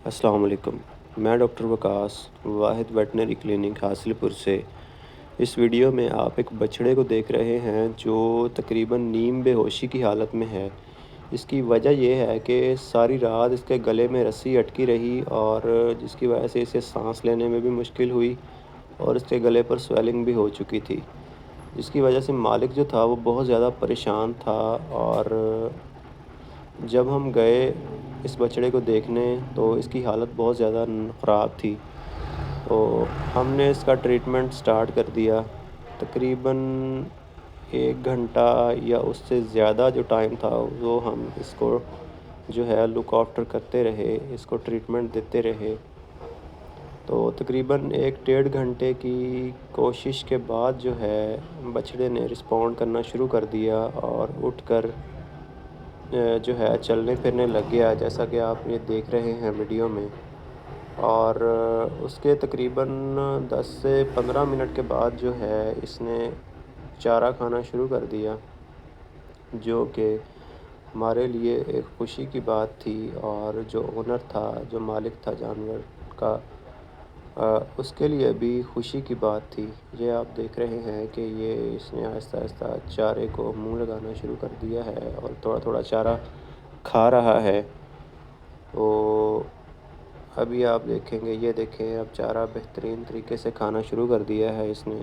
السلام علیکم۔ میں ڈاکٹر وکاس، واحد ویٹنری کلینک حاصل پور سے۔ اس ویڈیو میں آپ ایک بچھڑے کو دیکھ رہے ہیں جو تقریباً نیم بے ہوشی کی حالت میں ہے۔ اس کی وجہ یہ ہے کہ ساری رات اس کے گلے میں رسی اٹکی رہی اور جس کی وجہ سے اسے سانس لینے میں بھی مشکل ہوئی اور اس کے گلے پر سویلنگ بھی ہو چکی تھی، جس کی وجہ سے مالک جو تھا وہ بہت زیادہ پریشان تھا۔ اور جب ہم گئے اس بچڑے کو دیکھنے تو اس کی حالت بہت زیادہ خراب تھی، تو ہم نے اس کا ٹریٹمنٹ سٹارٹ کر دیا۔ تقریباً 1 گھنٹہ یا اس سے زیادہ جو ٹائم تھا وہ ہم اس کو جو ہے لک آفٹر کرتے رہے، اس کو ٹریٹمنٹ دیتے رہے۔ تو تقریباً 1 ڈیڑھ گھنٹے کی کوشش کے بعد جو ہے بچڑے نے رسپونڈ کرنا شروع کر دیا اور اٹھ کر جو ہے چلنے پھرنے لگ گیا، جیسا کہ آپ یہ دیکھ رہے ہیں ویڈیو میں۔ اور اس کے تقریباً 10 سے 15 منٹ کے بعد جو ہے اس نے چارہ کھانا شروع کر دیا، جو کہ ہمارے لیے ایک خوشی کی بات تھی۔ اور جو اونر تھا، جو مالک تھا جانور کا، اس کے لیے بھی خوشی کی بات تھی۔ یہ آپ دیکھ رہے ہیں کہ یہ اس نے آہستہ آہستہ چارے کو منہ لگانا شروع کر دیا ہے اور تھوڑا تھوڑا چارہ کھا رہا ہے۔ تو ابھی آپ دیکھیں گے، یہ دیکھیں اب چارہ بہترین طریقے سے کھانا شروع کر دیا ہے اس نے۔